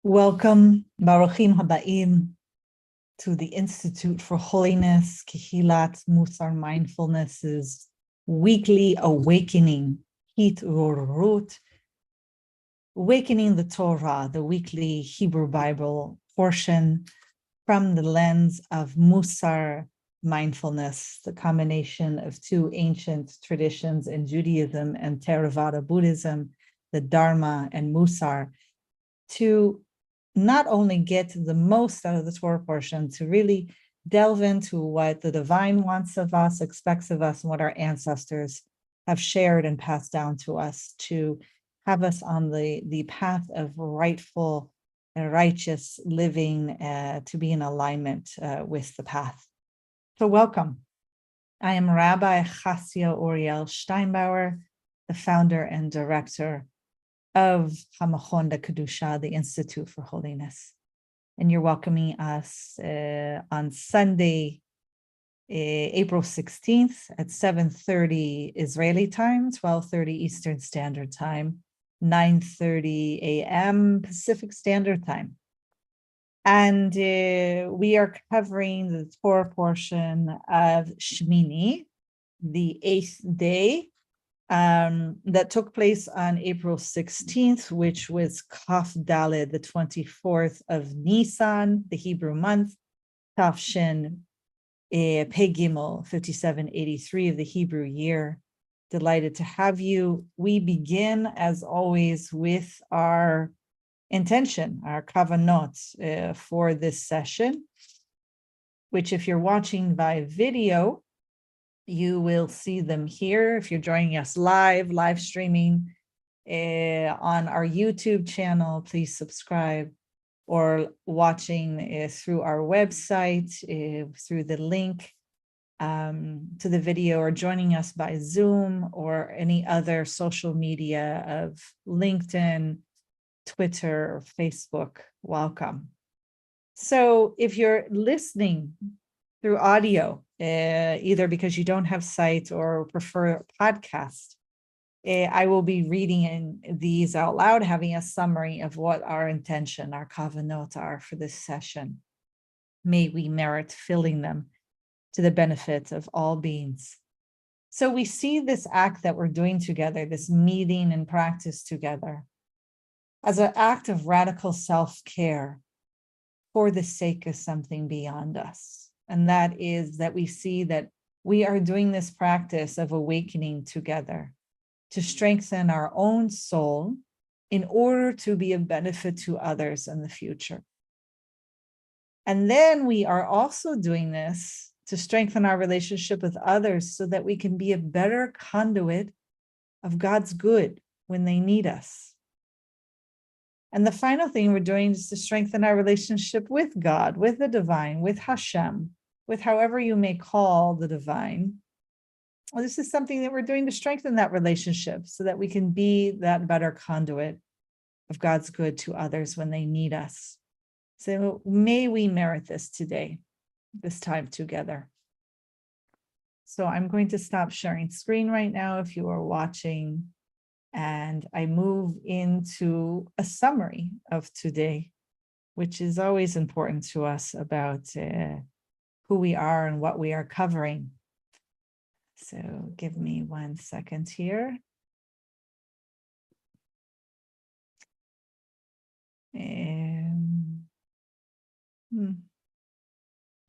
Welcome, Baruchim Habaim, to the Institute for Holiness, Kehilat Mussar Mindfulness's weekly awakening, Hitrurut, awakening the Torah, the weekly Hebrew Bible portion from the lens of Mussar Mindfulness, the combination of two ancient traditions in Judaism and Theravada Buddhism, the Dharma and Mussar, to not only get the most out of the Torah portion, to really delve into what the divine wants of us, expects of us, and what our ancestors have shared and passed down to us, to have us on the path of rightful and righteous living, to be in alignment with the path. So welcome. I am Rabbi Chassia Uriel Steinbauer, the founder and director of Hamachon Kedusha, the Institute for Holiness. And you're welcoming us on Sunday, April 16th at 7:30 Israeli time, 12:30 Eastern Standard Time, 9:30 a.m. Pacific Standard Time. And we are covering the Torah portion of Shemini, the 8th day, that took place on April 16th, which was Kaf Daled, the 24th of Nisan, the Hebrew month, Tafshin Pei Gimel 5783 of the Hebrew year. Delighted to have you. We begin, as always, with our intention, our kavanot for this session, which if you're watching by video, you will see them here. If you're joining us live streaming on our YouTube channel, please subscribe, or watching through our website, through the link to the video, or joining us by Zoom or any other social media of LinkedIn, Twitter, or Facebook. Welcome. So if you're listening through audio, either because you don't have sight or prefer podcast, I will be reading these out loud, having a summary of what our intention, our kavanot are for this session. May we merit filling them to the benefit of all beings. So we see this act that we're doing together, this meeting and practice together, as an act of radical self-care for the sake of something beyond us. And that is that we see that we are doing this practice of awakening together to strengthen our own soul in order to be of benefit to others in the future. And then we are also doing this to strengthen our relationship with others so that we can be a better conduit of God's good when they need us. And the final thing we're doing is to strengthen our relationship with God, with the divine, with Hashem, with however you may call the divine. Well, this is something that we're doing to strengthen that relationship so that we can be that better conduit of God's good to others when they need us. So may we merit this today, this time together. So I'm going to stop sharing screen right now if you are watching, and I move into a summary of today, which is always important to us about who we are and what we are covering. So give me 1 second here.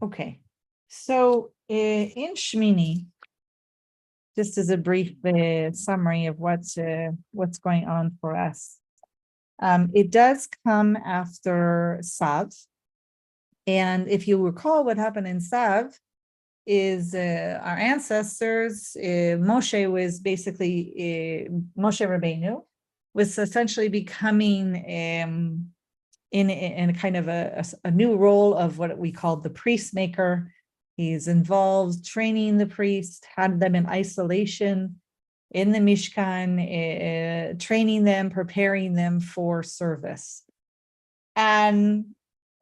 Okay, so in Shemini, just as a brief summary of what's going on for us, it does come after Sav. And if you recall, what happened in Sav is our ancestors, Moshe was basically, Moshe Rabbeinu was essentially becoming in a kind of a new role of what we called the priest maker. He's involved training the priest, had them in isolation in the Mishkan, training them, preparing them for service. And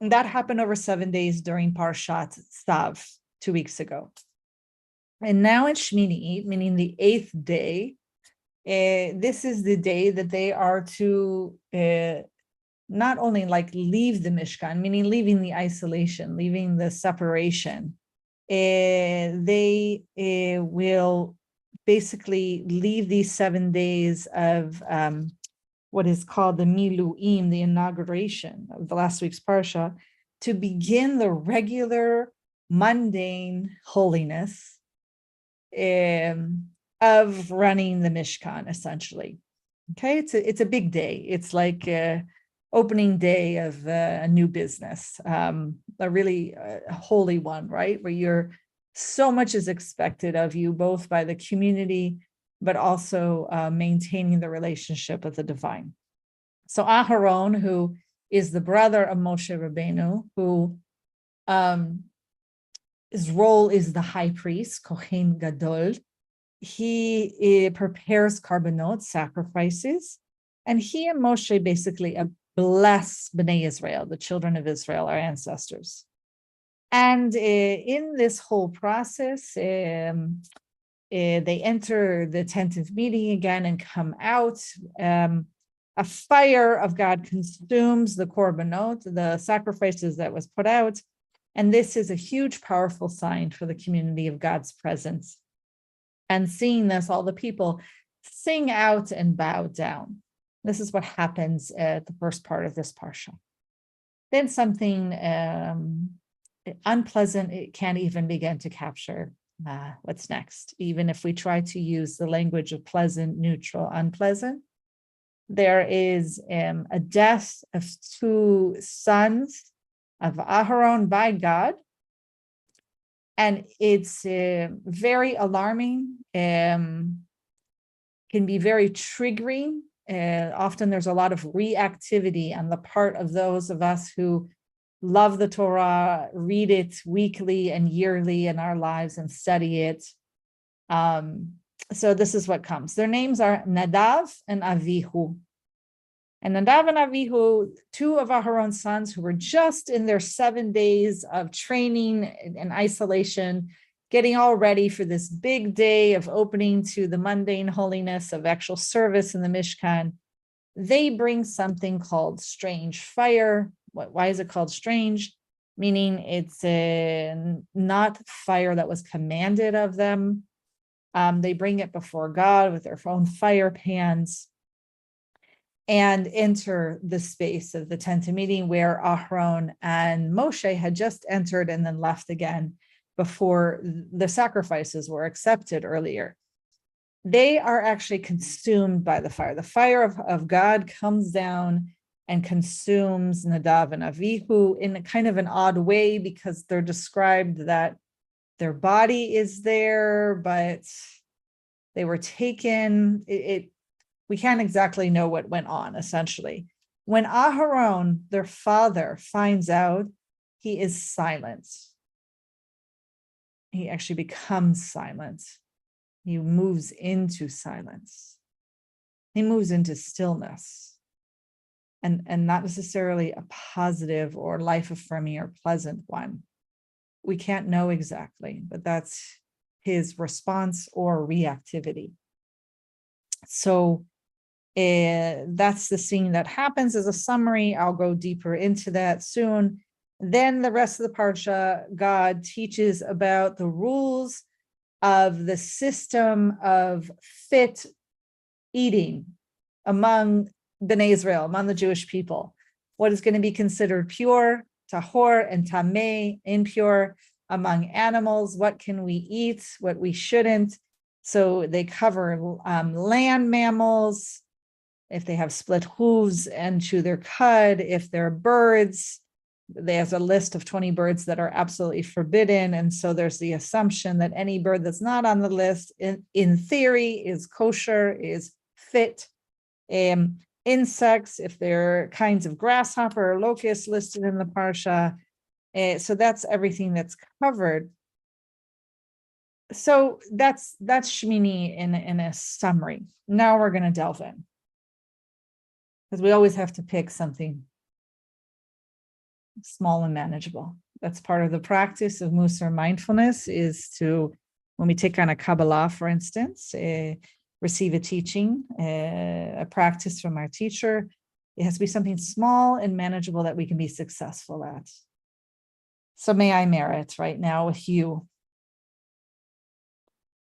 that happened over 7 days during Parshat Tzav 2 weeks ago. And now in Shemini, meaning the 8th day, this is the day that they are to not only like leave the Mishkan, meaning leaving the isolation, leaving the separation, they will basically leave these 7 days of what is called the Miluim, the inauguration of the last week's Parsha, to begin the regular, mundane holiness of running the Mishkan, essentially. Okay, it's a big day. It's like opening day of a new business, a really holy one, right? Where so much is expected of you, both by the community, but also maintaining the relationship with the divine. So Aharon, who is the brother of Moshe Rabbeinu, who his role is the high priest, Kohen Gadol. He prepares korbanot, sacrifices, and he and Moshe basically bless Bnei Israel, the children of Israel, our ancestors. And in this whole process, they enter the tent of meeting again and come out. A fire of God consumes the korbanot, the sacrifices that was put out. And this is a huge, powerful sign for the community of God's presence. And seeing this, all the people sing out and bow down. This is what happens at the first part of this parsha. Then something unpleasant, it can't even begin to capture what's next. Even if we try to use the language of pleasant, neutral, unpleasant, there is a death of 2 sons of Aharon by God. And it's very alarming, can be very triggering. Often there's a lot of reactivity on the part of those of us who love the Torah, read it weekly and yearly in our lives and study it. So this is what comes. Their names are Nadav and Avihu. And Nadav and Avihu, 2 of Aharon's sons who were just in their 7 days of training and isolation, getting all ready for this big day of opening to the mundane holiness of actual service in the Mishkan, they bring something called strange fire. Why is it called strange? Meaning it's not fire that was commanded of them. They bring it before God with their own fire pans and enter the space of the tent of meeting where Aharon and Moshe had just entered and then left again before the sacrifices were accepted earlier. They are actually consumed by the fire. The fire of God comes down and consumes Nadav and Avihu in a kind of an odd way, because they're described that their body is there, but they were taken. We can't exactly know what went on, essentially. When Aharon, their father, finds out, he is silent. He actually becomes silent. He moves into silence. He moves into stillness. And not necessarily a positive or life-affirming or pleasant one. We can't know exactly, but that's his response or reactivity. So that's the scene that happens as a summary. I'll go deeper into that soon. Then the rest of the parsha, God teaches about the rules of the system of fit eating among Bnei Israel, among the Jewish people. What is going to be considered pure, tahor, and tameh, impure, among animals? What can we eat, what we shouldn't? So they cover land mammals, if they have split hooves and chew their cud, if they're birds. There's a list of 20 birds that are absolutely forbidden. And so there's the assumption that any bird that's not on the list, in theory, is kosher, is fit. Insects, if they're kinds of grasshopper or locust listed in the parsha. So that's everything that's covered. So that's Shemini in a summary. Now we're going to delve in, because we always have to pick something small and manageable. That's part of the practice of Mussar mindfulness, is to, when we take on a Kabbalah, for instance, receive a teaching, a practice from our teacher, It has to be something small and manageable that we can be successful at. So may I merit right now with you.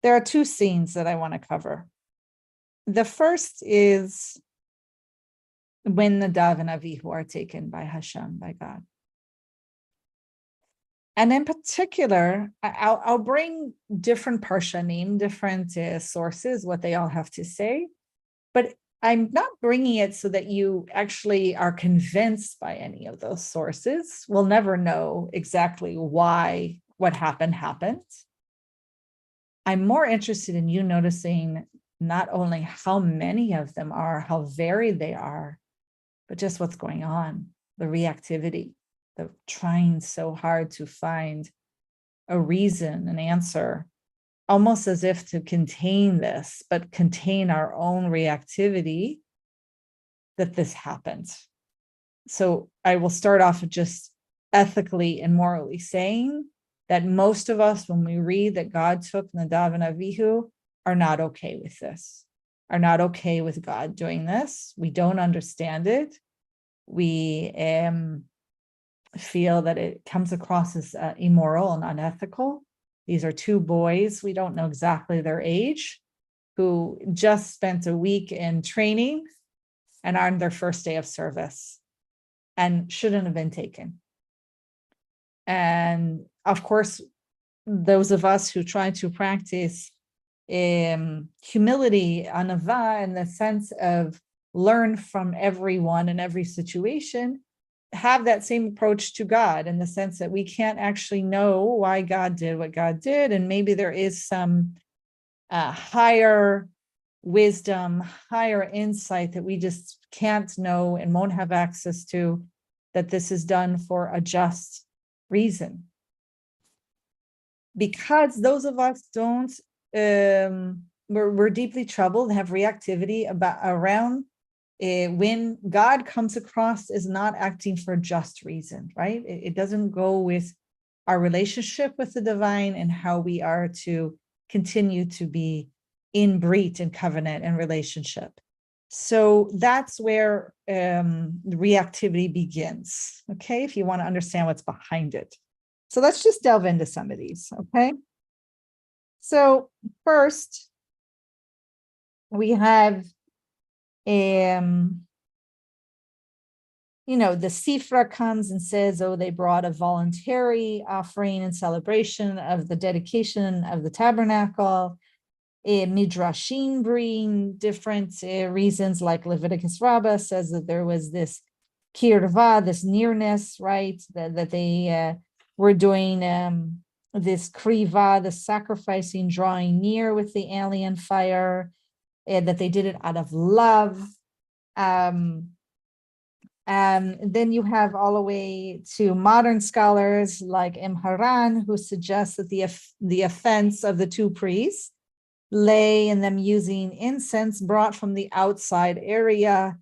There are two scenes that I want to cover. The first is when Nadav and Avihu are taken by Hashem, by God. And in particular, I'll bring different parshanim, different sources, what they all have to say, but I'm not bringing it so that you actually are convinced by any of those sources. We'll never know exactly why what happened. I'm more interested in you noticing not only how many of them are, how varied they are, but just what's going on, the reactivity, the trying so hard to find a reason, an answer, almost as if to contain this, but contain our own reactivity that this happened. So I will start off with just ethically and morally saying that most of us, when we read that God took Nadav and Avihu, are not okay with this, are not okay with God doing this. We don't understand it. We feel that it comes across as immoral and unethical. These are two boys, we don't know exactly their age, who just spent a week in training and are on their first day of service and shouldn't have been taken. And of course, those of us who try to practice humility, anava, in the sense of learn from everyone in every situation, have that same approach to God, in the sense that we can't actually know why God did what God did. And maybe there is some higher wisdom, higher insight that we just can't know and won't have access to, that this is done for a just reason. Because those of us don't, we're deeply troubled, have reactivity around when God comes across as not acting for a just reason, right? It doesn't go with our relationship with the divine and how we are to continue to be in brit and covenant and relationship. So that's where the reactivity begins, okay? If you want to understand what's behind it. So let's just delve into some of these, okay? So first, we have the Sifra comes and says, oh, they brought a voluntary offering in celebration of the dedication of the tabernacle. Midrashim bring different reasons, like Leviticus Rabbah says that there was this kirva, this nearness, right? That they were doing this kriva, the sacrificing, drawing near with the alien fire, that they did it out of love. Then you have all the way to modern scholars like M. Haran, who suggests that the offense of the two priests lay in them using incense brought from the outside area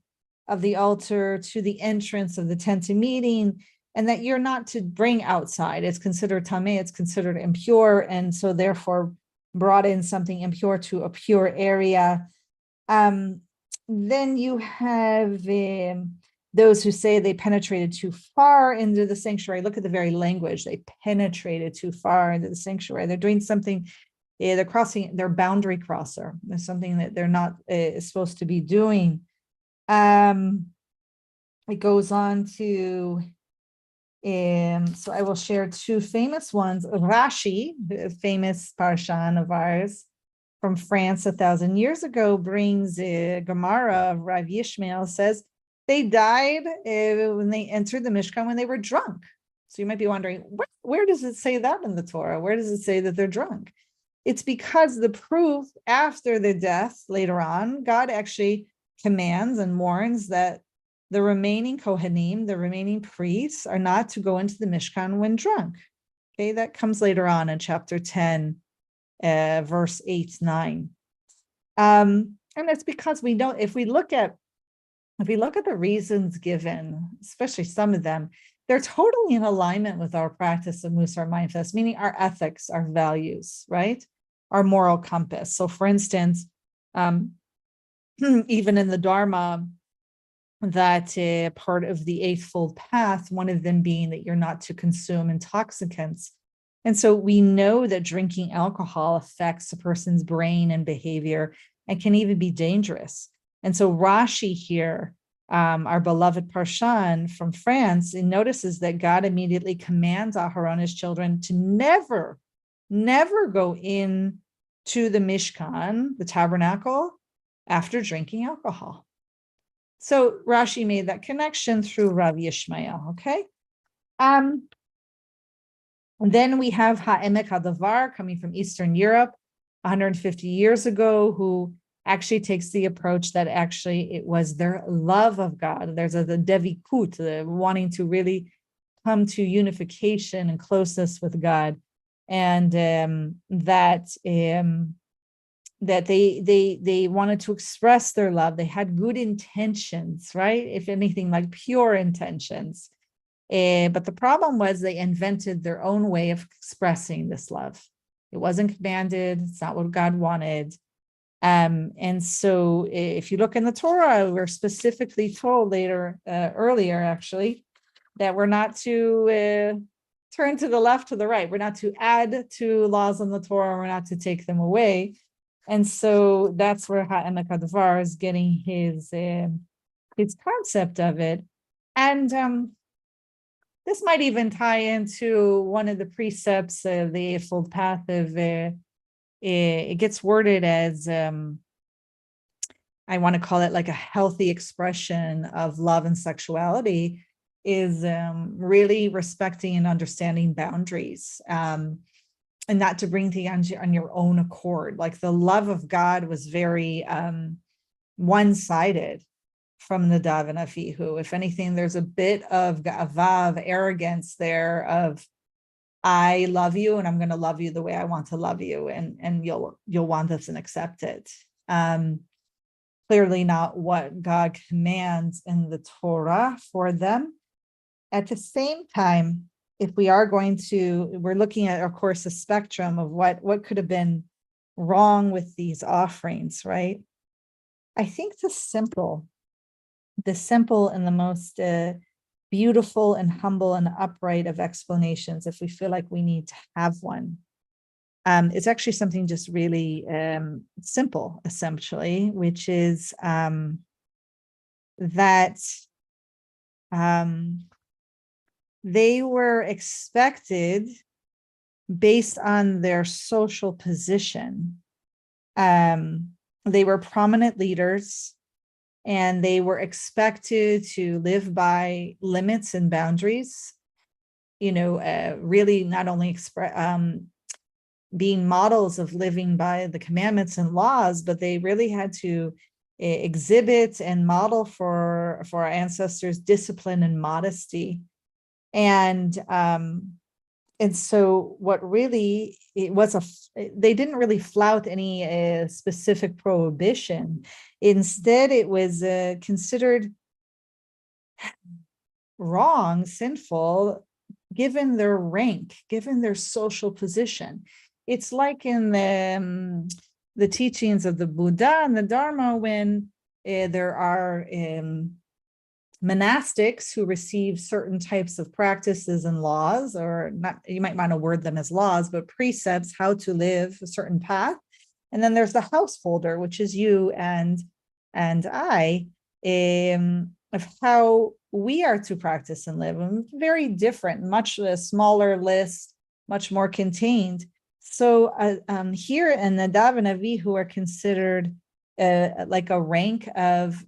of the altar to the entrance of the tent of meeting, and that you're not to bring outside. It's considered tameh, it's considered impure, and so therefore brought in something impure to a pure area. Then you have those who say they penetrated too far into the sanctuary. Look at the very language. They penetrated too far into the sanctuary. They're doing something, they're crossing, they're boundary crosser. There's something that they're not supposed to be doing. It goes on to, so I will share two famous ones. Rashi, a famous parshan of ours from France 1,000 years ago, brings a Gemara of Rav Yishmael, says they died when they entered the Mishkan when they were drunk. So you might be wondering, where does it say that in the Torah? Where does it say that they're drunk? It's because the proof after the death later on, God actually commands and warns that the remaining Kohanim, the remaining priests, are not to go into the Mishkan when drunk. Okay, that comes later on in chapter 10, verse 8, 9. And it's because we don't, if we look at the reasons given, especially some of them, they're totally in alignment with our practice of Mussar Mindfulness, meaning our ethics, our values, right? Our moral compass. So for instance, even in the Dharma, that part of the Eightfold Path, one of them being that you're not to consume intoxicants. And so we know that drinking alcohol affects a person's brain and behavior and can even be dangerous. And so Rashi here, our beloved Parshan from France, it notices that God immediately commands Aharon, his children, to never go in to the Mishkan, the tabernacle, after drinking alcohol. So Rashi made that connection through Rav Yishmael, okay? And then we have Ha'emek HaDavar coming from Eastern Europe 150 years ago, who actually takes the approach that actually it was their love of God. There's the devikut, the wanting to really come to unification and closeness with God. And that they wanted to express their love. They had good intentions, right? If anything, like pure intentions. But the problem was they invented their own way of expressing this love. It wasn't commanded. It's not what God wanted. And so if you look in the Torah, we're specifically told earlier actually, that we're not to turn to the left, to the right. We're not to add to laws in the Torah. We're not to take them away. And so that's where Ha'emek HaDavar is getting his concept of it. And this might even tie into one of the precepts of the Eightfold Path of it gets worded as I want to call it like a healthy expression of love and sexuality is really respecting and understanding boundaries. And not to bring things on your own accord. Like the love of God was very one-sided from Nadav and Avihu. If anything, there's a bit of ga'ava, of arrogance there of, I love you and I'm going to love you the way I want to love you, and you'll want this and accept it. Clearly not what God commands in the Torah for them. At the same time, if we are we're looking at, of course, a spectrum of what could have been wrong with these offerings, right? I think the simple and the most beautiful and humble and upright of explanations, if we feel like we need to have one, it's actually something just really simple, essentially, which is that they were expected, based on their social position, they were prominent leaders, and they were expected to live by limits and boundaries, really not only being models of living by the commandments and laws, but they really had to exhibit and model for our ancestors discipline and modesty. And so what really, they didn't really flout any specific prohibition. Instead, it was considered wrong, sinful, given their rank, given their social position. It's like in the teachings of the Buddha and the Dharma, when there are monastics who receive certain types of practices and laws, or not, you might want to word them as laws, but precepts, how to live a certain path. And then there's the householder, which is you and I, of how we are to practice and live. And very different, much a smaller list, much more contained. So here in Nadav and Avihu are considered like a rank of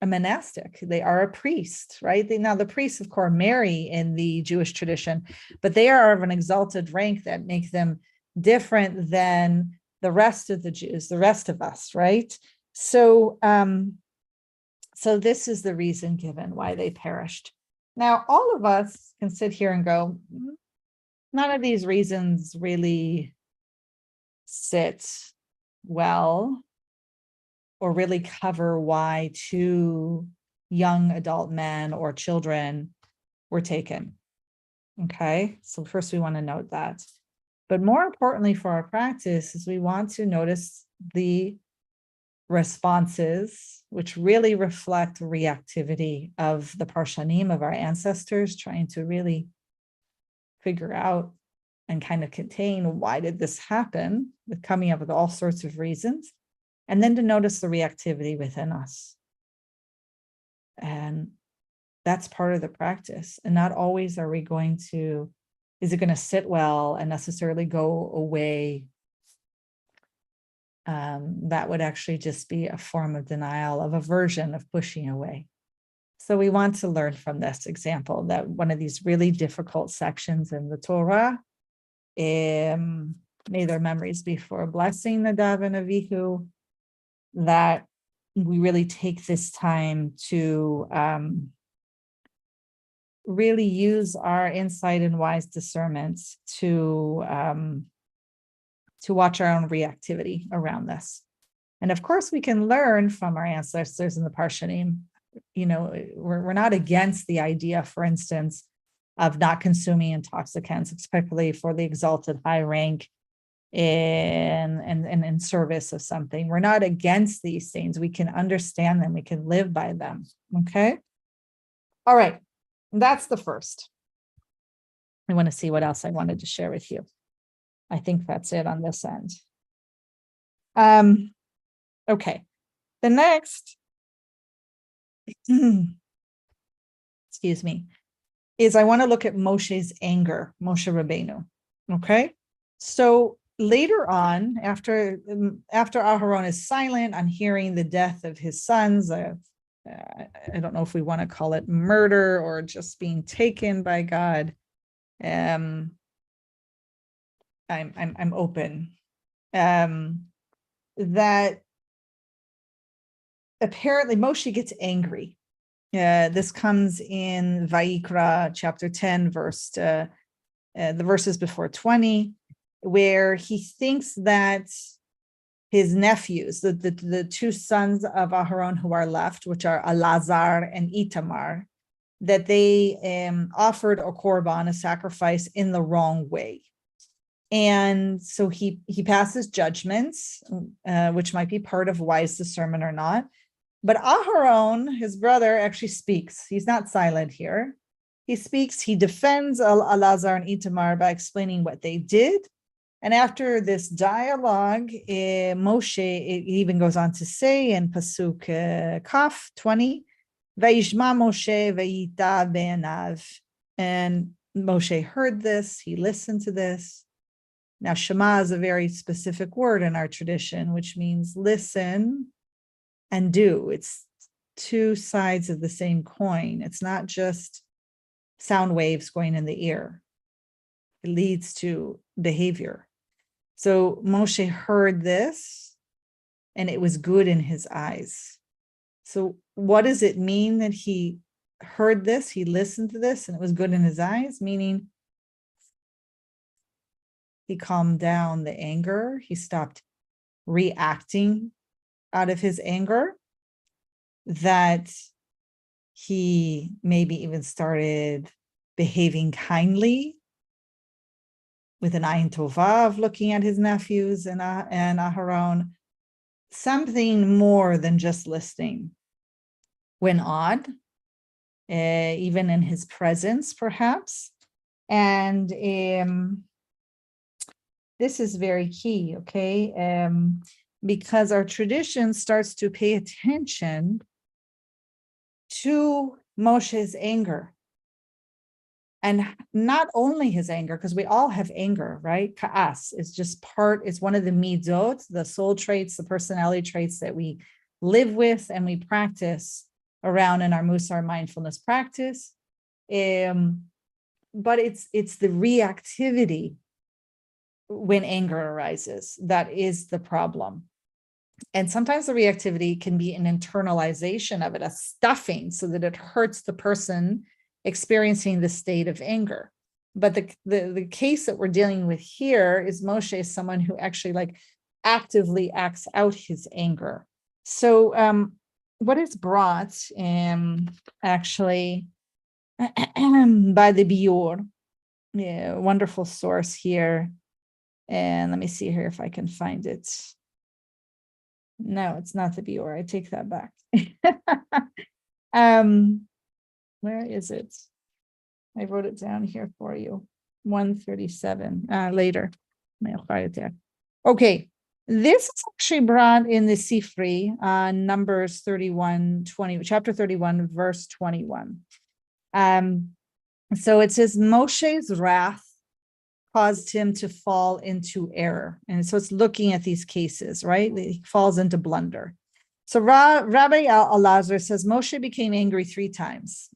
a monastic. They are a priest, right? Now the priests, of course, marry in the Jewish tradition, but they are of an exalted rank that make them different than the rest of the Jews, the rest of us, right? So, so this is the reason given why they perished. Now, all of us can sit here and go, none of these reasons really sit well or really cover why 2 young adult men or children were taken. Okay, so first we want to note that. But more importantly for our practice is we want to notice the responses, which really reflect reactivity of the Parshanim, of our ancestors, trying to really figure out and kind of contain why did this happen, with coming up with all sorts of reasons, and then to notice the reactivity within us. And that's part of the practice. And not always are we going to, is it going to sit well and necessarily go away? That would actually just be a form of denial, of aversion, of pushing away. So we want to learn from this example that one of these really difficult sections in the Torah, may their memories be for a blessing, Nadav and Avihu, that we really take this time to really use our insight and wise discernment to watch our own reactivity around this. And of course, we can learn from our ancestors in the Parshanim. You know, we're not against the idea, for instance, of not consuming intoxicants, especially for the exalted high rank in service of something. We're not against these things. We can understand them. We can live by them. Okay. All right. That's the first. I want to see what else I wanted to share with you. I think that's it on this end. Okay. The next, excuse me, is I want to look at Moshe's anger, Moshe Rabbeinu. Okay. So later on, after Aharon is silent on hearing the death of his sons, I don't know if we want to call it murder or just being taken by God. I'm open. That apparently Moshe gets angry. This comes in Vayikra chapter 10, the verses before 20, where he thinks that his nephews, the two sons of Aharon who are left, which are Elazar and Itamar, that they offered a korban, a sacrifice, in the wrong way. And so he passes judgments, which might be part of wise discernment or not. But Aharon, his brother, actually speaks. He's not silent here. He speaks, he defends Elazar and Itamar by explaining what they did. And after this dialogue, Moshe, it even goes on to say in Pasuk Kaf 20, Vayishma Moshe vayita be'anav. And Moshe heard this, he listened to this. Now, Shema is a very specific word in our tradition, which means listen and do. It's two sides of the same coin. It's not just sound waves going in the ear. It leads to behavior. So Moshe heard this, and it was good in his eyes. So what does it mean that he heard this, he listened to this, and it was good in his eyes? Meaning he calmed down the anger. He stopped reacting out of his anger. That he maybe even started behaving kindly with an ayin tovah of looking at his nephews and Aharon. Something more than just listening went on, even in his presence, perhaps. And this is very key, okay? Because our tradition starts to pay attention to Moshe's anger. And not only his anger, because we all have anger, right? Ka'as is just it's one of the midot, the soul traits, the personality traits that we live with and we practice around in our Mussar mindfulness practice. But it's the reactivity when anger arises that is the problem. And sometimes the reactivity can be an internalization of it, a stuffing, so that it hurts the person experiencing the state of anger. But the case that we're dealing with here is Moshe is someone who actually actively acts out his anger. So what is brought actually by the Biur, wonderful source here. And let me see here if I can find it. No, it's not the Bior. I take that back. Where is it? I wrote it down here for you. 137 later. Okay, this is actually brought in the Sifri, Numbers 31:20, chapter 31, verse 21. So it says Moshe's wrath caused him to fall into error. And so it's looking at these cases, right? He falls into blunder. So Rabbi Elazar says Moshe became angry 3 times.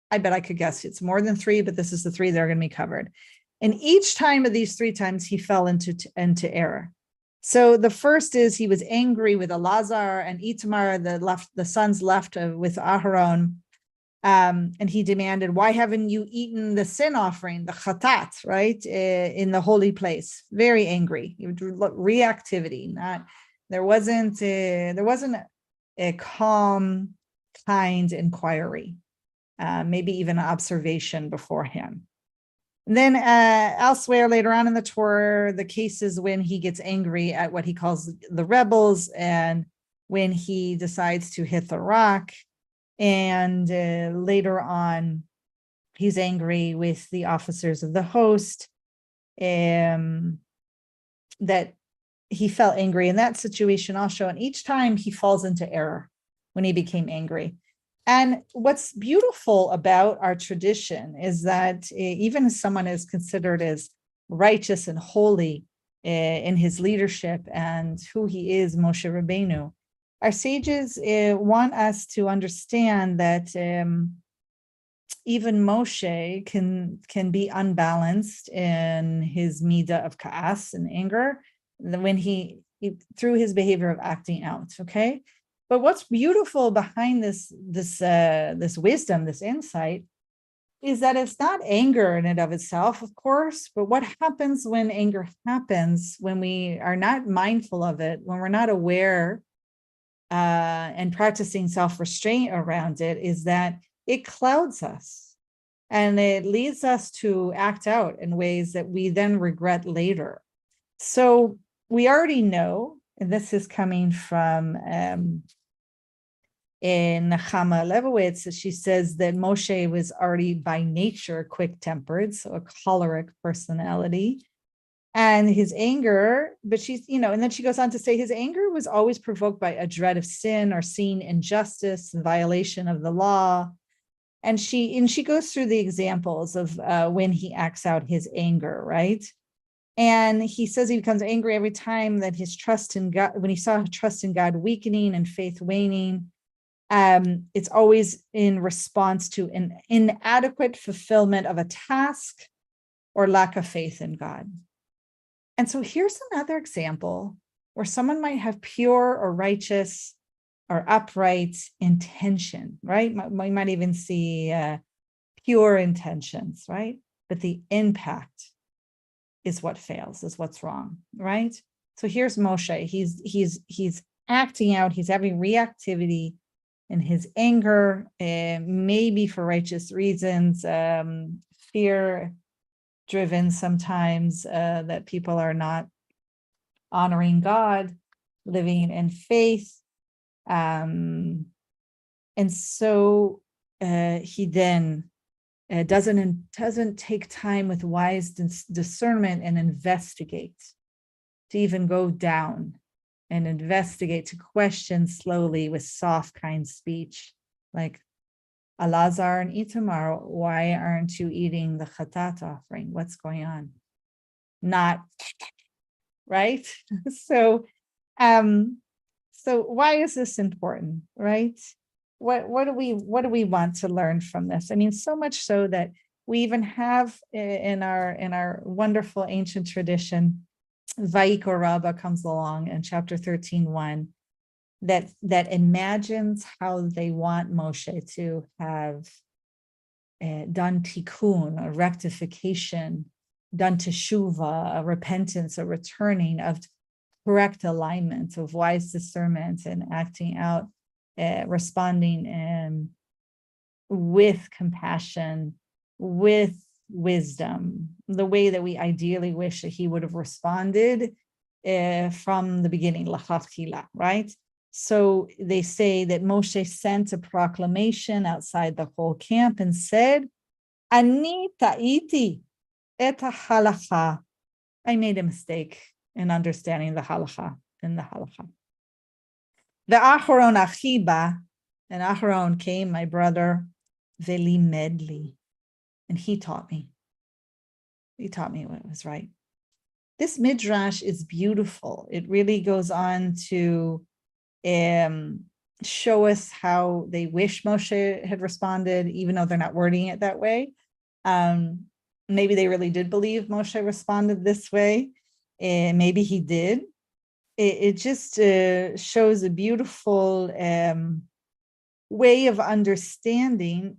I bet I could guess it's more than 3, but this is the 3 that are going to be covered. And each time of these 3 times, he fell into error. So the first is he was angry with Elazar and Itamar, the sons left with Aharon. And he demanded, why haven't you eaten the sin offering, the chatat, right, in the holy place? Very angry. Reactivity. There wasn't a calm, kind inquiry. Maybe even an observation beforehand. And then elsewhere later on in the Torah, the cases when he gets angry at what he calls the rebels and when he decides to hit the rock. And later on, he's angry with the officers of the host, that he felt angry in that situation also. And each time he falls into error when he became angry. And what's beautiful about our tradition is that even as someone is considered as righteous and holy in his leadership and who he is, Moshe Rabbeinu, our sages want us to understand that even Moshe can be unbalanced in his midah of ka'as and anger when he through his behavior of acting out. Okay. But what's beautiful behind this wisdom, this insight, is that it's not anger in and of itself, of course, but what happens when anger happens, when we are not mindful of it, when we're not aware and practicing self-restraint around it, is that it clouds us and it leads us to act out in ways that we then regret later. So we already know, and this is coming from in Nechama Levowitz, she says that Moshe was already by nature quick-tempered, so a choleric personality. And his anger, but she's, and then she goes on to say his anger was always provoked by a dread of sin or seeing injustice and violation of the law. And she goes through the examples of when he acts out his anger, right? And he says he becomes angry every time that his trust in God, when he saw trust in God weakening and faith waning. It's always in response to an inadequate fulfillment of a task or lack of faith in God. And so here's another example where someone might have pure or righteous or upright intention, right? We might even see pure intentions, right? But the impact is what fails, is what's wrong, right? So here's Moshe. He's acting out. He's having reactivity in his anger, maybe for righteous reasons, fear-driven sometimes, that people are not honoring God, living in faith. And so he then doesn't take time with wise discernment and investigate, to even go down and investigate, to question slowly with soft, kind speech, like, Elazar and Itamar, why aren't you eating the chatat offering? What's going on? Not, right? So why is this important, right? What do we want to learn from this? I mean, so much so that we even have in our wonderful ancient tradition, Vayikra Rabbah comes along in chapter 13:1, that imagines how they want Moshe to have done tikkun, a rectification, done teshuvah, a repentance, a returning of correct alignment, of wise discernment and acting out, responding with compassion, with wisdom, the way that we ideally wish that he would have responded from the beginning, l'chatchila, right? So they say that Moshe sent a proclamation outside the whole camp and said, Ani ta'iti et halacha. I made a mistake in understanding the halacha in the halacha. The Aharon achiba, and Aharon came, my brother, veli medli, and he taught me. He taught me what was right. This midrash is beautiful. It really goes on to show us how they wish Moshe had responded, even though they're not wording it that way. Maybe they really did believe Moshe responded this way. Maybe he did. It just shows a beautiful way of understanding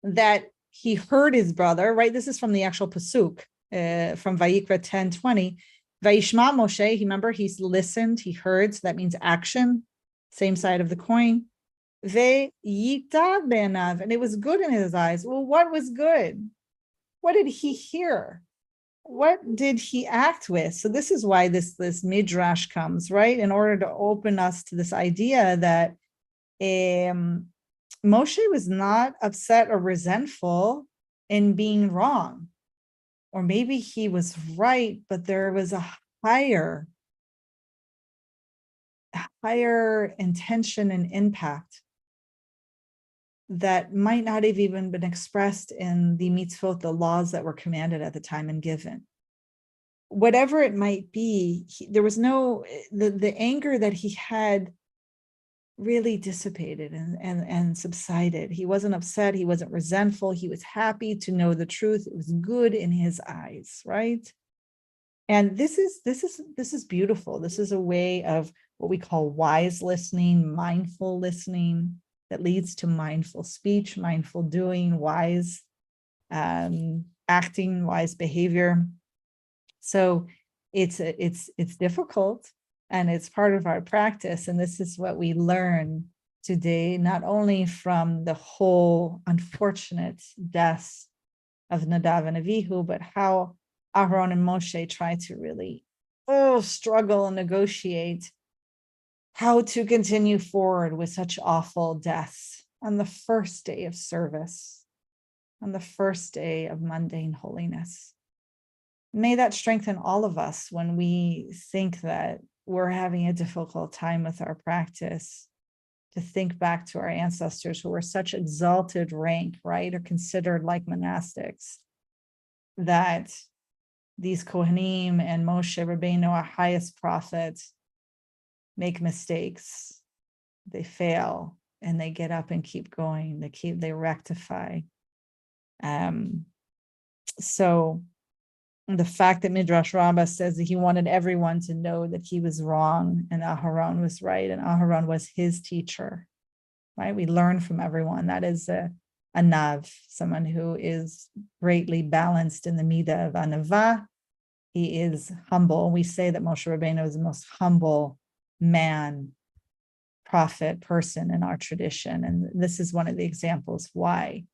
that he heard his brother, right? This is from the actual pasuk, from Vayikra 10:20. Vayishma Moshe, remember, he's listened, he heard, so that means action, same side of the coin. Ve'yita be'anav, and it was good in his eyes. Well, what was good? What did he hear? What did he act with? So this is why this midrash comes, right? In order to open us to this idea that Moshe was not upset or resentful in being wrong. Or maybe he was right, but there was a higher intention and impact that might not have even been expressed in the mitzvot, the laws that were commanded at the time and given. Whatever it might be, there was the anger that he had really dissipated and subsided. He wasn't upset, he wasn't resentful, he was happy to know the truth. It was good in his eyes, right? And this is beautiful. This is a way of what we call wise listening, mindful listening, that leads to mindful speech, mindful doing, wise acting, wise behavior. So it's difficult, and it's part of our practice. And this is what we learn today, not only from the whole unfortunate deaths of Nadav and Avihu, but how Aharon and Moshe try to really struggle and negotiate how to continue forward with such awful deaths on the first day of service, on the first day of mundane holiness. May that strengthen all of us when we think that we're having a difficult time with our practice, to think back to our ancestors who were such exalted rank, right, or considered like monastics, that these Kohanim and Moshe Rabbeinu, our highest prophet, make mistakes, they fail, and they get up and keep going. They rectify. So the fact that Midrash Rabbah says that he wanted everyone to know that he was wrong and Aharon was right, and Aharon was his teacher, right? We learn from everyone. That is a nav, someone who is greatly balanced in the midah of anava. He is humble. We say that Moshe Rabbeinu is the most humble man, prophet, person in our tradition. And this is one of the examples why.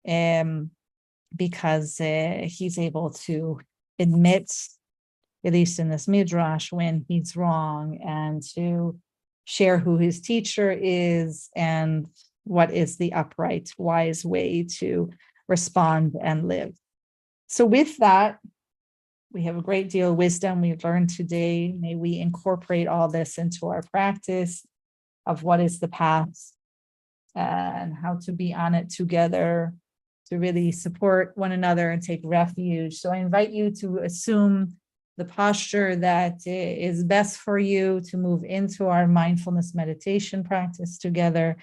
Because he's able to admit, at least in this midrash, when he's wrong, and to share who his teacher is and what is the upright, wise way to respond and live. So with that, we have a great deal of wisdom we've learned today. May we incorporate all this into our practice of what is the path and how to be on it together, to really support one another and take refuge. So I invite you to assume the posture that is best for you to move into our mindfulness meditation practice together.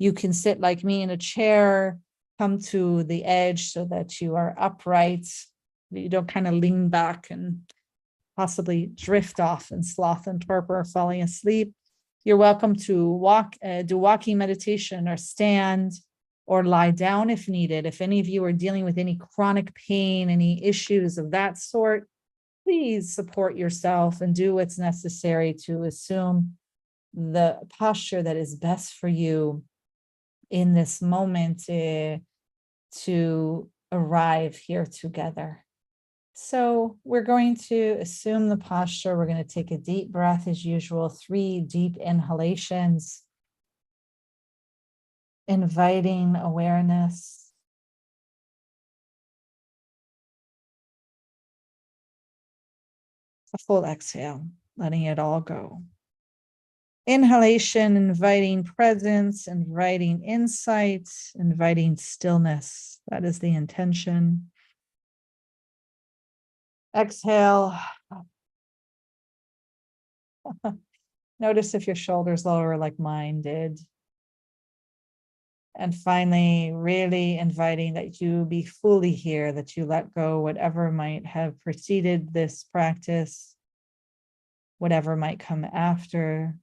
You can sit like me in a chair, come to the edge so that you are upright. You don't kind of lean back and possibly drift off in sloth and torpor, falling asleep. You're welcome to do walking meditation, or stand, or lie down if needed. If any of you are dealing with any chronic pain, any issues of that sort, please support yourself and do what's necessary to assume the posture that is best for you in this moment to arrive here together. So we're going to assume the posture. We're going to take a deep breath as usual, 3 deep inhalations, inviting awareness. A full exhale, letting it all go. Inhalation, inviting presence, inviting insight, inviting stillness. That is the intention. Exhale. Notice if your shoulders lower like mine did. And finally, really inviting that you be fully here, that you let go whatever might have preceded this practice, whatever might come after,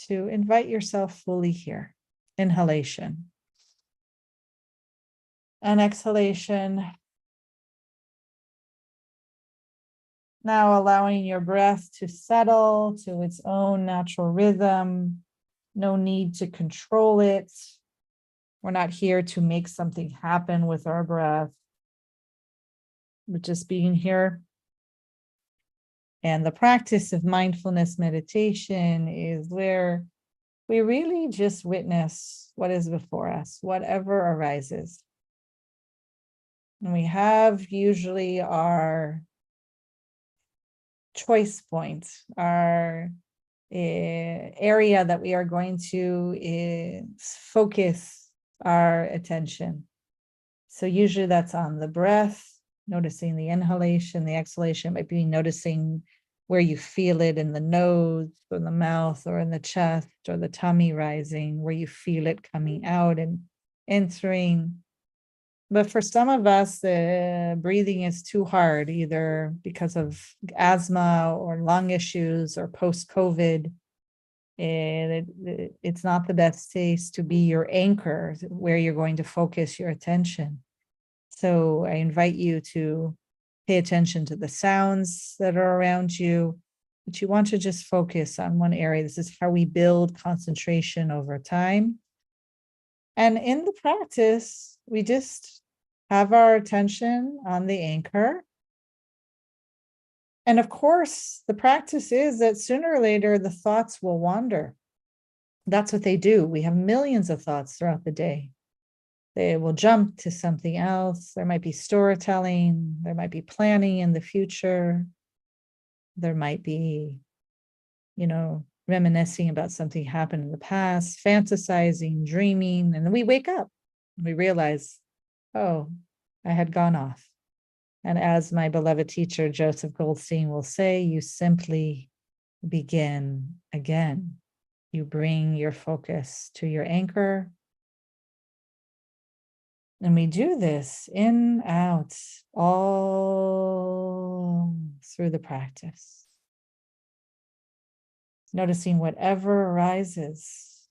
to invite yourself fully here. Inhalation. And exhalation. Now allowing your breath to settle to its own natural rhythm. No need to control it. We're not here to make something happen with our breath. We're just being here. And the practice of mindfulness meditation is where we really just witness what is before us, whatever arises. And we have usually our choice point, our area that we are going to focus our attention. So usually that's on the breath, noticing the inhalation, the exhalation, might be noticing where you feel it in the nose or the mouth or in the chest or the tummy rising, where you feel it coming out and entering. But for some of us, the breathing is too hard, either because of asthma or lung issues or post-COVID. And it's not the best place to be your anchor, where you're going to focus your attention. So I invite you to pay attention to the sounds that are around you, but you want to just focus on one area. This is how we build concentration over time. And in the practice, we just have our attention on the anchor. And of course, the practice is that sooner or later, the thoughts will wander. That's what they do. We have millions of thoughts throughout the day. They will jump to something else. There might be storytelling. There might be planning in the future. There might be, reminiscing about something happened in the past, fantasizing, dreaming. And then we wake up and we realize, oh, I had gone off. And as my beloved teacher, Joseph Goldstein, will say, you simply begin again. You bring your focus to your anchor. And we do this in, out, all through the practice. Noticing whatever arises,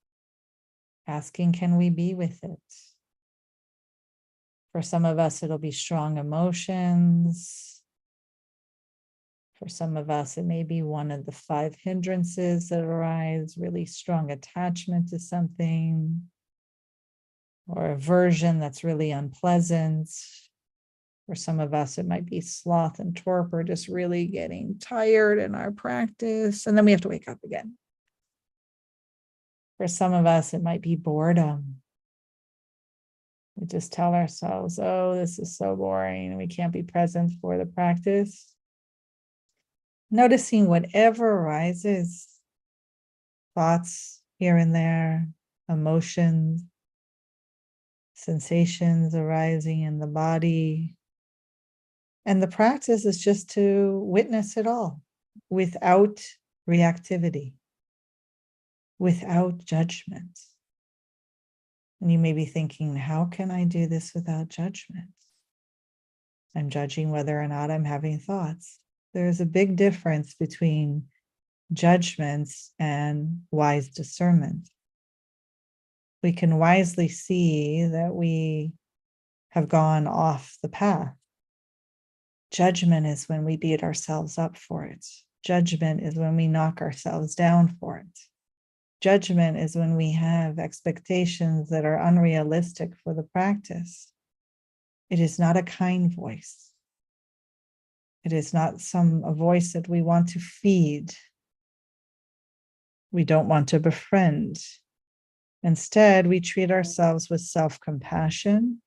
asking, can we be with it? For some of us, it'll be strong emotions. For some of us, it may be one of the 5 hindrances that arise, really strong attachment to something, or aversion that's really unpleasant. For some of us, it might be sloth and torpor, just really getting tired in our practice, and then we have to wake up again. For some of us, it might be boredom. We just tell ourselves, oh, this is so boring, and we can't be present for the practice. Noticing whatever arises, thoughts here and there, emotions, sensations arising in the body. And the practice is just to witness it all without reactivity, without judgment. And you may be thinking, how can I do this without judgment? I'm judging whether or not I'm having thoughts. There's a big difference between judgments and wise discernment. We can wisely see that we have gone off the path. Judgment is when we beat ourselves up for it. Judgment is when we knock ourselves down for it. Judgment is when we have expectations that are unrealistic for the practice. It is not a kind voice. It is not a voice that we want to feed. We don't want to befriend. Instead, we treat ourselves with self-compassion,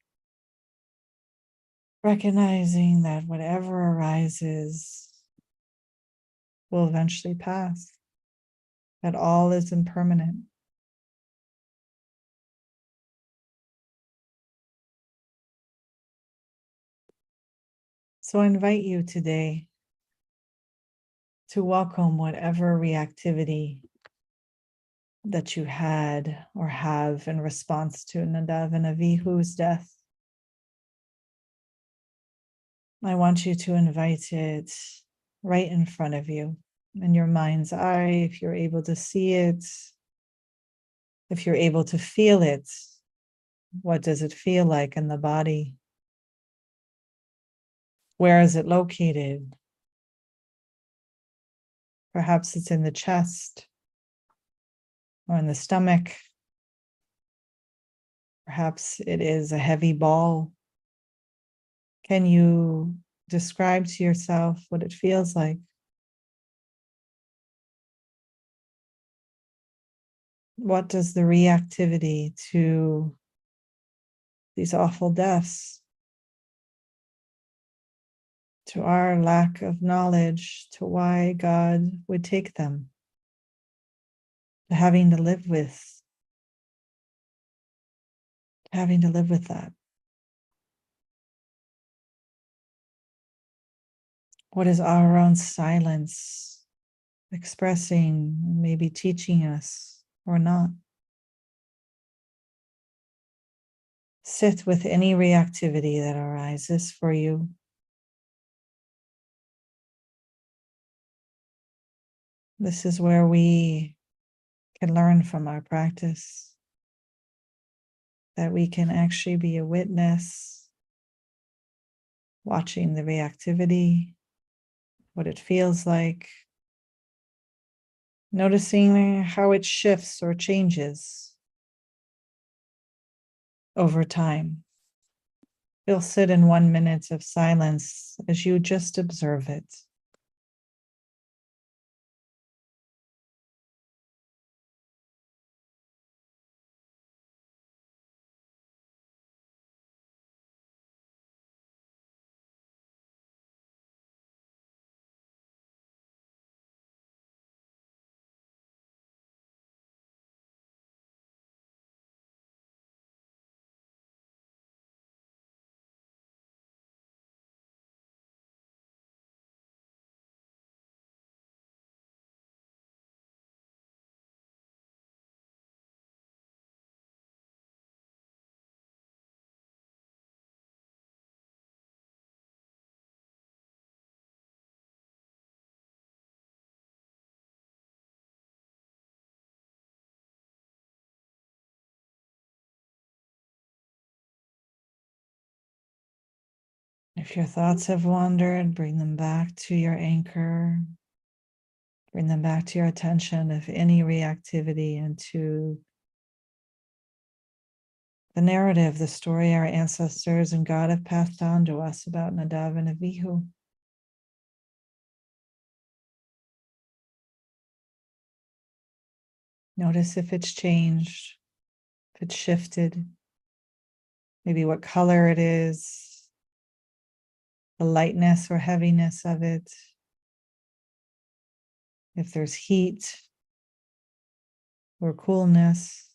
recognizing that whatever arises will eventually pass, that all is impermanent. So I invite you today to welcome whatever reactivity that you had or have in response to Nadav and Avihu's death. I want you to invite it right in front of you, in your mind's eye, if you're able to see it, if you're able to feel it. What does it feel like in the body? Where is it located? Perhaps it's in the chest or in the stomach. Perhaps it is a heavy ball. Can you describe to yourself what it feels like? What does the reactivity to these awful deaths, to our lack of knowledge, to why God would take them, to having to live with that? What is our own silence expressing, maybe teaching us or not? Sit with any reactivity that arises for you. This is where we can learn from our practice, that we can actually be a witness, watching the reactivity, what it feels like, noticing how it shifts or changes over time. You'll sit in 1 minute of silence as you just observe it. If your thoughts have wandered, bring them back to your anchor. Bring them back to your attention, if any reactivity, into the narrative, the story our ancestors and God have passed on to us about Nadav and Avihu. Notice if it's changed, if it's shifted, maybe what color it is, the lightness or heaviness of it, if there's heat or coolness.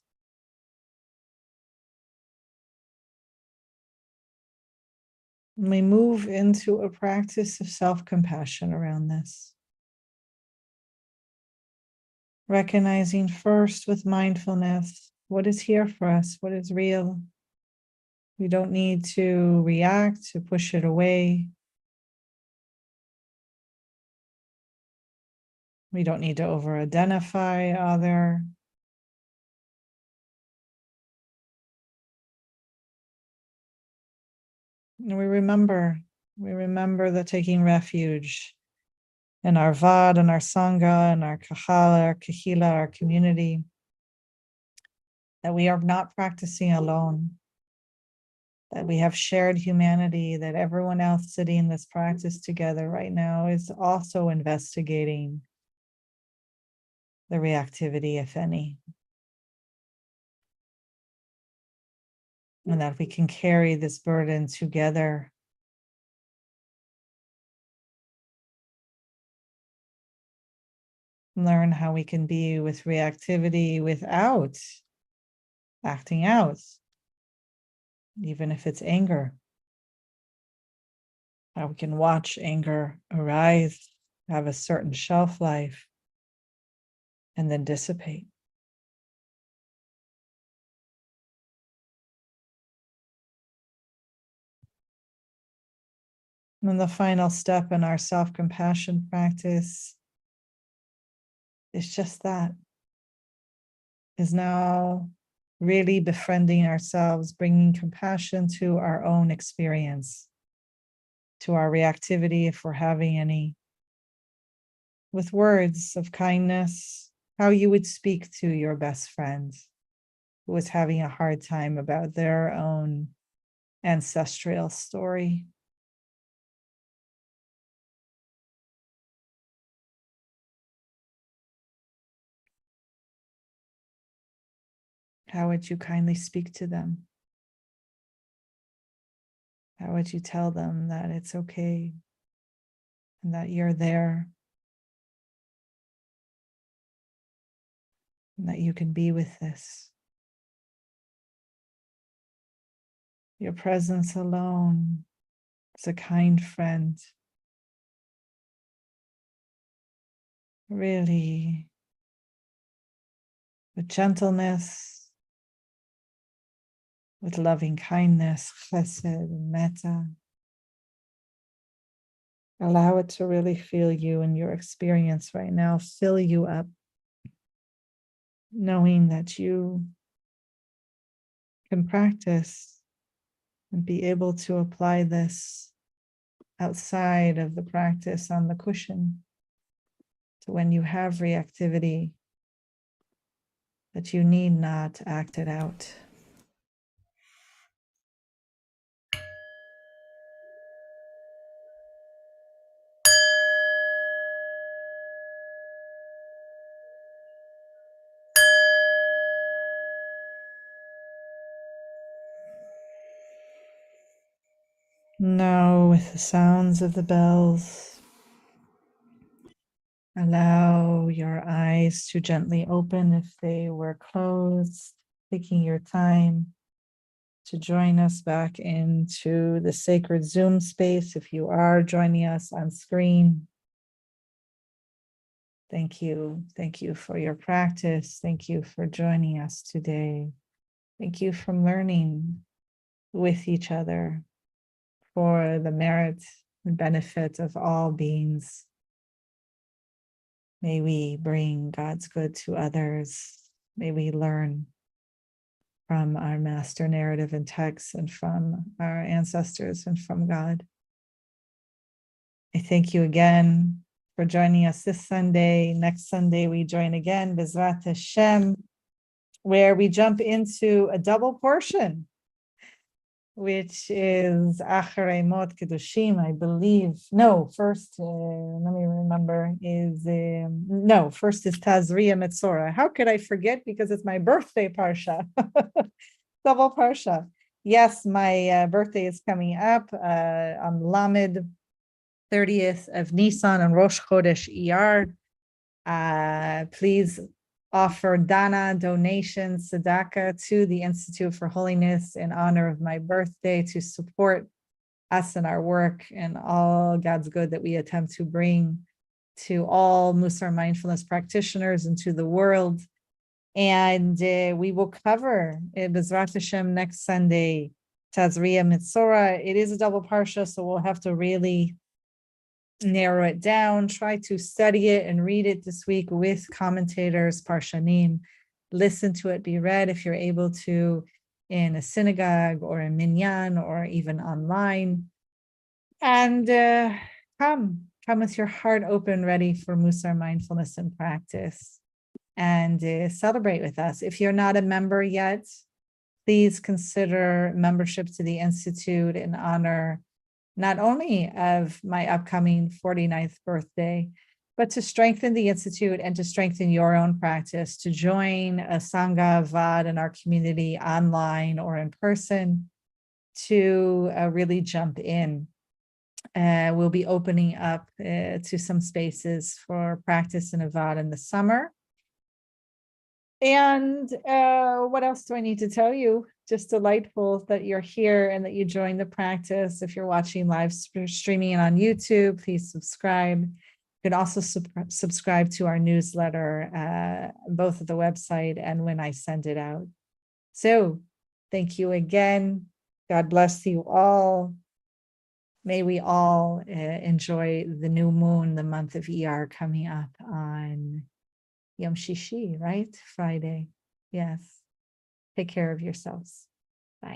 And we move into a practice of self-compassion around this. Recognizing first with mindfulness what is here for us, what is real. We don't need to react, to push it away. We don't need to over-identify other. And we remember that taking refuge in our Vad and our Sangha and our Kahala, our Kehilat, our community, that we are not practicing alone. that we have shared humanity, that everyone else sitting in this practice together right now is also investigating the reactivity, if any. And that we can carry this burden together. Learn how we can be with reactivity without acting out, even if it's anger. How we can watch anger arise, have a certain shelf life, and then dissipate. And the final step in our self-compassion practice is just that, is now really befriending ourselves, bringing compassion to our own experience, to our reactivity, if we're having any, with words of kindness, how you would speak to your best friend who is having a hard time about their own ancestral story. How would you kindly speak to them? How would you tell them that it's okay and that you're there and that you can be with this? Your presence alone is a kind friend. Really, with gentleness, with loving kindness, chesed and metta. Allow it to really feel you and your experience right now, fill you up, knowing that you can practice and be able to apply this outside of the practice on the cushion. So when you have reactivity, that you need not act it out. Now, with the sounds of the bells, allow your eyes to gently open if they were closed, taking your time to join us back into the sacred Zoom space. If you are joining us on screen, thank you. Thank you for your practice. Thank you for joining us today. Thank you for learning with each other for the merit and benefit of all beings. May we bring God's good to others. May we learn from our master narrative and text and from our ancestors and from God. I thank you again for joining us this Sunday. Next Sunday, we join again, B'ezrat Hashem, where we jump into a double portion, which is Acharei Mot Kedushim, I believe. No, first, let me remember, first is Tazria Metzora. How could I forget? Because it's my birthday Parsha. Double Parsha. Yes, my birthday is coming up on Lamed 30th of Nisan and Rosh Chodesh Iyar. Please offer dana, donations, tzedakah to the Institute for Holiness in honor of my birthday to support us and our work and all God's good that we attempt to bring to all Mussar mindfulness practitioners and to the world. And we will cover B'ezrat Hashem next Sunday, Tazria Metzora. It is a double parsha, so we'll have to really narrow it down, try to study it and read it this week with commentators, parshanim, listen to it be read if you're able to in a synagogue or a minyan or even online. And come with your heart open, ready for Mussar mindfulness in practice, and celebrate with us. If you're not a member yet, please consider membership to the Institute in honor not only of my upcoming 49th birthday, but to strengthen the Institute and to strengthen your own practice, to join a Sangha Vad in our community online or in person, to really jump in. We'll be opening up to some spaces for practice in Avad in the summer. And what else do I need to tell you? Just delightful that you're here and that you joined the practice. If you're watching live streaming on YouTube, please subscribe. You can also subscribe to our newsletter, both at the website and when I send it out. So thank you again. God bless you all. May we all enjoy the new moon, the month of ER coming up on Yom Shishi, right? Friday. Yes. Take care of yourselves.